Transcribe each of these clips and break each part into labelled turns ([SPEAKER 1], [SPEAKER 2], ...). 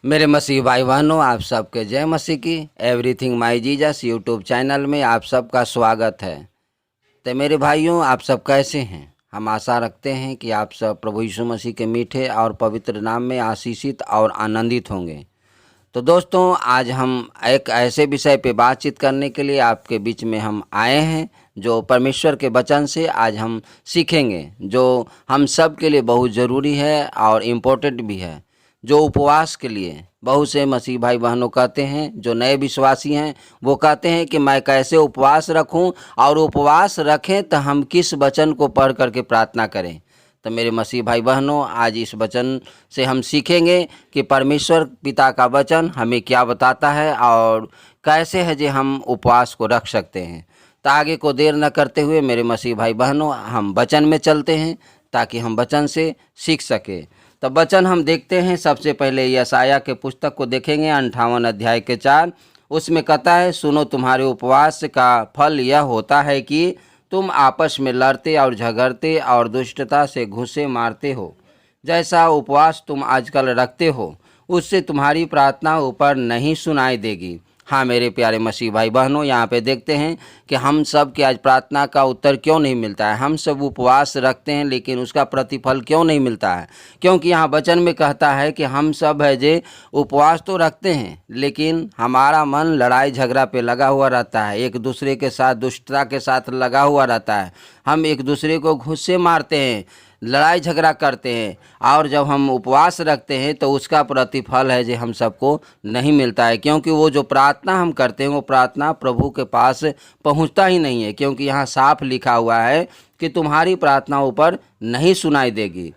[SPEAKER 1] मेरे मसीह भाई बहनों, आप सबके जय मसीह की। एवरीथिंग माई जीजस यूट्यूब चैनल में आप सबका स्वागत है। तो मेरे भाइयों, आप सब कैसे हैं? हम आशा रखते हैं कि आप सब प्रभु यीशु मसीह के मीठे और पवित्र नाम में आशीषित और आनंदित होंगे। तो दोस्तों, आज हम एक ऐसे विषय पे बातचीत करने के लिए आपके बीच में हम आए हैं, जो परमेश्वर के वचन से आज हम सीखेंगे, जो हम सब के लिए बहुत ज़रूरी है और इम्पोर्टेंट भी है। जो उपवास के लिए बहुत से मसीह भाई बहनों कहते हैं, जो नए विश्वासी हैं वो कहते हैं कि मैं कैसे उपवास रखूं, और उपवास रखें तो हम किस वचन को पढ़ करके प्रार्थना करें। तो मेरे मसीह भाई बहनों, आज इस वचन से हम सीखेंगे कि परमेश्वर पिता का वचन हमें क्या बताता है और कैसे है जो हम उपवास को रख सकते हैं। तो आगे को देर न करते हुए मेरे मसीह भाई बहनों, हम वचन में चलते हैं ताकि हम वचन से सीख सके। तो वचन हम देखते हैं, सबसे पहले यशाया के पुस्तक को देखेंगे, 58 अध्याय के 4। उसमें कहता है, सुनो, तुम्हारे उपवास का फल यह होता है कि तुम आपस में लड़ते और झगड़ते और दुष्टता से घुसे मारते हो। जैसा उपवास तुम आजकल रखते हो, उससे तुम्हारी प्रार्थना ऊपर नहीं सुनाई देगी। हाँ मेरे प्यारे मसीह भाई बहनों, यहाँ पे देखते हैं कि हम सब की आज प्रार्थना का उत्तर क्यों नहीं मिलता है। हम सब उपवास रखते हैं लेकिन उसका प्रतिफल क्यों नहीं मिलता है? क्योंकि यहाँ वचन में कहता है कि हम सब है जे उपवास तो रखते हैं, लेकिन हमारा मन लड़ाई झगड़ा पे लगा हुआ रहता है, एक दूसरे के साथ दुष्टता के साथ लगा हुआ रहता है। हम एक दूसरे को घुस्से मारते हैं, लड़ाई झगड़ा करते हैं, और जब हम उपवास रखते हैं तो उसका प्रतिफल है जो हम सबको नहीं मिलता है। क्योंकि वो जो प्रार्थना हम करते हैं वो प्रार्थना प्रभु के पास पहुंचता ही नहीं है। क्योंकि यहाँ साफ लिखा हुआ है कि तुम्हारी प्रार्थना ऊपर नहीं सुनाई देगी।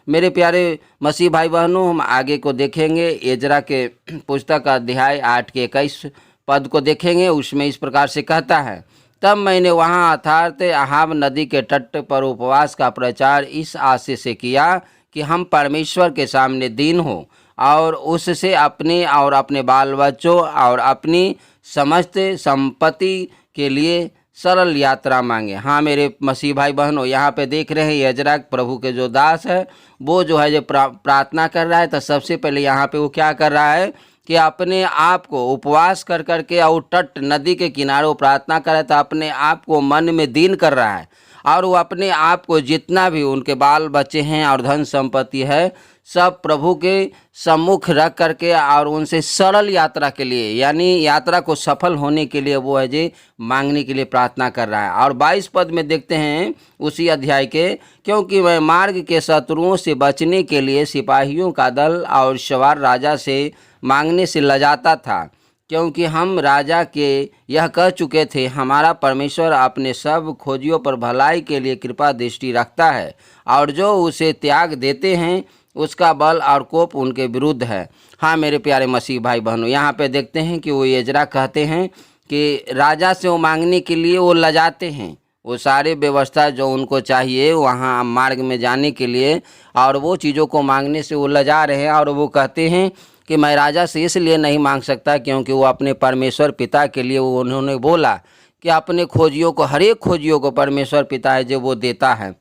[SPEAKER 1] मेरे प्यारे मसीह भाई बहनों, हम आगे को देखेंगे, एजरा के पुस्तक अध्याय 8 के 21 पद को देखेंगे। उसमें इस प्रकार से कहता है, तब मैंने वहाँ अर्थात अहाब नदी के तट पर उपवास का प्रचार इस आशय से किया कि हम परमेश्वर के सामने दीन हो और उससे अपने और अपने बाल बच्चों और अपनी समस्त संपत्ति के लिए सरल यात्रा मांगे। हाँ मेरे मसीह भाई बहनों, यहाँ पे देख रहे हैं यजरा प्रभु के जो दास है, वो जो है जो प्रार्थना कर रहा है। तो सबसे पहले यहाँ पे वो क्या कर रहा है कि अपने आप को उपवास कर करके और तट नदी के किनारे प्रार्थना कर रहा है। तो अपने आप को मन में दीन कर रहा है, और वो अपने आप को जितना भी उनके बाल बच्चे हैं और धन संपत्ति है सब प्रभु के सम्मुख रख करके और उनसे सरल यात्रा के लिए, यानी यात्रा को सफल होने के लिए वो है जी मांगने के लिए प्रार्थना कर रहा है। और 22 पद में देखते हैं उसी अध्याय के, क्योंकि वह मार्ग के शत्रुओं से बचने के लिए सिपाहियों का दल और सवार राजा से मांगने से लजाता था, क्योंकि हम राजा के यह कह चुके थे, हमारा परमेश्वर अपने सब खोजियों पर भलाई के लिए कृपा दृष्टि रखता है, और जो उसे त्याग देते हैं उसका बल और कोप उनके विरुद्ध है। हाँ मेरे प्यारे मसीह भाई बहनों, यहाँ पे देखते हैं कि वो एजरा कहते हैं कि राजा से वो मांगने के लिए वो लजाते हैं, वो सारे व्यवस्था जो उनको चाहिए वहाँ मार्ग में जाने के लिए, और वो चीज़ों को मांगने से वो लजा रहे हैं। और वो कहते हैं कि मैं राजा से इसलिए नहीं मांग सकता क्योंकि वो अपने परमेश्वर पिता के लिए वो उन्होंने बोला कि अपने खोजियों को, हर एक खोजियों को परमेश्वर पिता है जो वो देता है।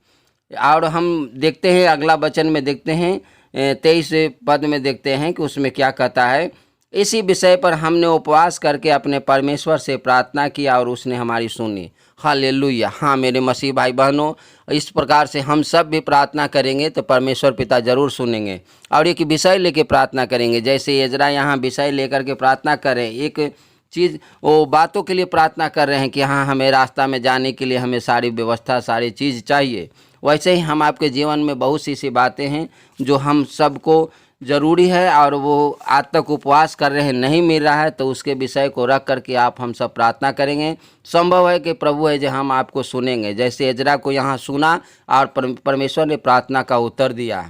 [SPEAKER 1] और हम देखते हैं अगला वचन में देखते हैं 23 पद में देखते हैं कि उसमें क्या कहता है, इसी विषय पर हमने उपवास करके अपने परमेश्वर से प्रार्थना की और उसने हमारी सुनी। हालेलुया। हाँ मेरे मसीह भाई बहनों, इस प्रकार से हम सब भी प्रार्थना करेंगे तो परमेश्वर पिता जरूर सुनेंगे, और एक विषय लेके प्रार्थना करेंगे। जैसे एजरा यहाँ विषय लेकर के प्रार्थना करें, एक चीज़ वो बातों के लिए प्रार्थना कर रहे हैं कि हाँ हमें रास्ता में जाने के लिए हमें सारी व्यवस्था, सारी चीज़ चाहिए। वैसे ही हम आपके जीवन में बहुत सी ऐसी बातें हैं जो हम सबको ज़रूरी है, और वो आज तक उपवास कर रहे हैं, नहीं मिल रहा है, तो उसके विषय को रख करके आप हम सब प्रार्थना करेंगे। संभव है कि प्रभु है जो हम आपको सुनेंगे, जैसे एजरा को यहाँ सुना और परमेश्वर ने प्रार्थना का उत्तर दिया।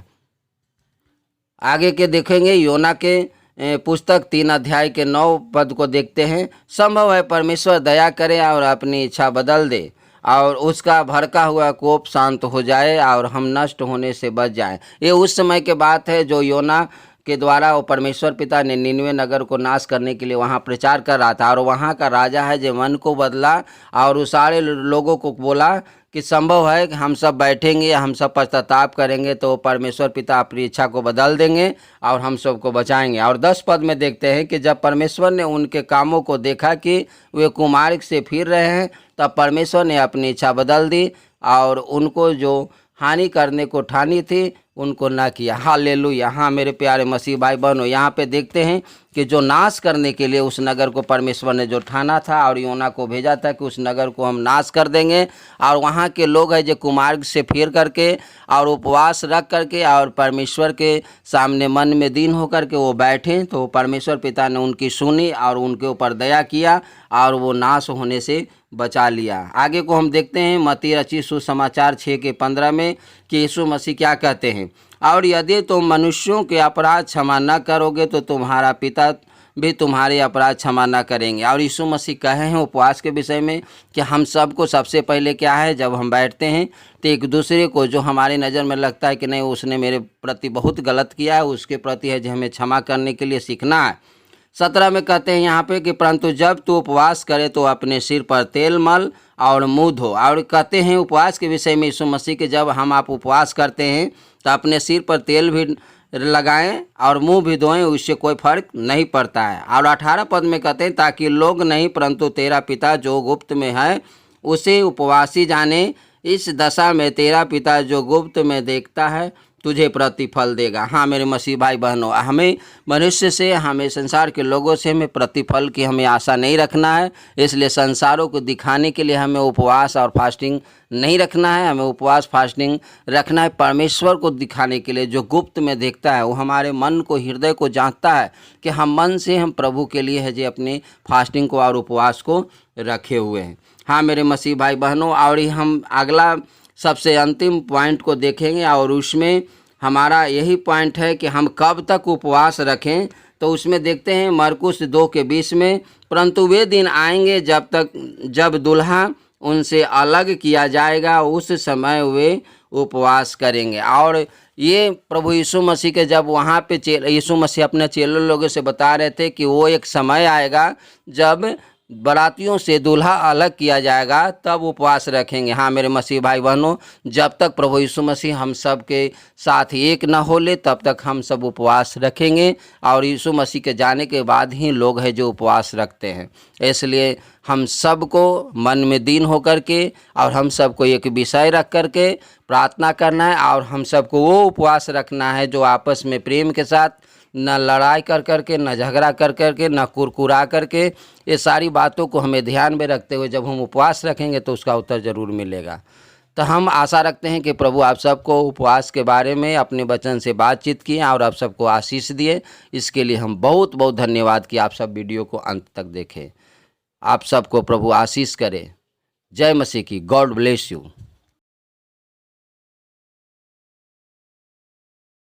[SPEAKER 1] आगे के देखेंगे योना के पुस्तक 3 अध्याय के 9 पद को देखते हैं, संभव है परमेश्वर दया करे और अपनी इच्छा बदल दे और उसका भड़का हुआ कोप शांत हो जाए और हम नष्ट होने से बच जाएं। ये उस समय के बात है जो योना के द्वारा वो परमेश्वर पिता ने निनवे नगर को नाश करने के लिए वहाँ प्रचार कर रहा था। और वहाँ का राजा है जो मन को बदला और उस सारे लोगों को बोला कि संभव है कि हम सब बैठेंगे, हम सब पश्चाताप करेंगे तो परमेश्वर पिता अपनी इच्छा को बदल देंगे और हम सबको बचाएंगे। और 10 पद में देखते हैं कि जब परमेश्वर ने उनके कामों को देखा कि वे कुमार्ग से फिर रहे हैं, तब परमेश्वर ने अपनी इच्छा बदल दी और उनको जो हानि करने को ठानी थी उनको ना किया। हालेलुया। हाँ मेरे प्यारे मसीह भाई बहनों, यहाँ पे देखते हैं कि जो नाश करने के लिए उस नगर को परमेश्वर ने जो ठाना था और योना को भेजा था कि उस नगर को हम नाश कर देंगे, और वहाँ के लोग हैं जो कुमार्ग से फिर करके और उपवास रख करके और परमेश्वर के सामने मन में दीन होकर के वो बैठे, तो परमेश्वर पिता ने उनकी सुनी और उनके ऊपर दया किया और वो नाश होने से बचा लिया। आगे को हम देखते हैं मत्ती रचित सुसमाचार 6:15 में कि यीशु मसीह क्या कहते हैं, और यदि तुम मनुष्यों के अपराध क्षमा न करोगे तो तुम्हारा पिता भी तुम्हारे अपराध क्षमा न करेंगे। और यीशु मसीह कहे हैं उपवास के विषय में कि हम सबको सबसे पहले क्या है, जब हम बैठते हैं तो एक दूसरे को जो हमारी नज़र में लगता है कि नहीं उसने मेरे प्रति बहुत गलत किया है, उसके प्रति है जो हमें क्षमा करने के लिए सीखना है। 17 में कहते हैं यहाँ पे कि परंतु जब तू उपवास करे तो अपने सिर पर तेल मल और मुँह धो। और कहते हैं उपवास के विषय में यीशु मसीह के जब आप उपवास करते हैं तो अपने सिर पर तेल भी लगाएं और मुंह भी धोएं, उससे कोई फर्क नहीं पड़ता है। और 18 पद में कहते हैं ताकि लोग नहीं परंतु तेरा पिता जो गुप्त में है उसे उपवासी जाने, इस दशा में तेरा पिता जो गुप्त में देखता है तुझे प्रतिफल देगा। हाँ मेरे मसीह भाई बहनों, हमें मनुष्य से, हमें संसार के लोगों से हमें प्रतिफल की हमें आशा नहीं रखना है। इसलिए संसारों को दिखाने के लिए हमें उपवास और फास्टिंग नहीं रखना है। हमें उपवास फास्टिंग रखना है परमेश्वर को दिखाने के लिए जो गुप्त में देखता है। वो हमारे मन को, हृदय को जानता है कि हम मन से हम प्रभु के लिए है जो अपनी फास्टिंग को और उपवास को रखे हुए हैं। हाँ मेरे मसीह भाई बहनों, और हम अगला सबसे अंतिम पॉइंट को देखेंगे और उसमें हमारा यही पॉइंट है कि हम कब तक उपवास रखें। तो उसमें देखते हैं मरकुस 2:20 में, परंतु वे दिन आएंगे जब दुल्हा उनसे अलग किया जाएगा, उस समय वे उपवास करेंगे। और ये प्रभु यीशु मसीह के जब वहाँ पे यीशु मसीह अपने चेलों लोगों से बता रहे थे कि वो एक समय आएगा जब बरातियों से दूल्हा अलग किया जाएगा, तब उपवास रखेंगे। हाँ मेरे मसीह भाई बहनों, जब तक प्रभु यीशु मसीह हम सब के साथ एक न हो ले तब तक हम सब उपवास रखेंगे। और यीशु मसीह के जाने के बाद ही लोग हैं जो उपवास रखते हैं। इसलिए हम सबको मन में दीन होकर के और हम सबको एक विषय रख करके प्रार्थना करना है और हम सबको वो उपवास रखना है जो आपस में प्रेम के साथ, न लड़ाई कर करके, न झगड़ा कर करके, न कुरकुरा करके, ये सारी बातों को हमें ध्यान में रखते हुए जब हम उपवास रखेंगे तो उसका उत्तर ज़रूर मिलेगा। तो हम आशा रखते हैं कि प्रभु आप सबको उपवास के बारे में अपने वचन से बातचीत किए और आप सबको आशीष दिए। इसके लिए हम बहुत बहुत धन्यवाद कि आप सब वीडियो को अंत तक देखें। आप सबको प्रभु आशीष करे। जय मसीह की। God bless you.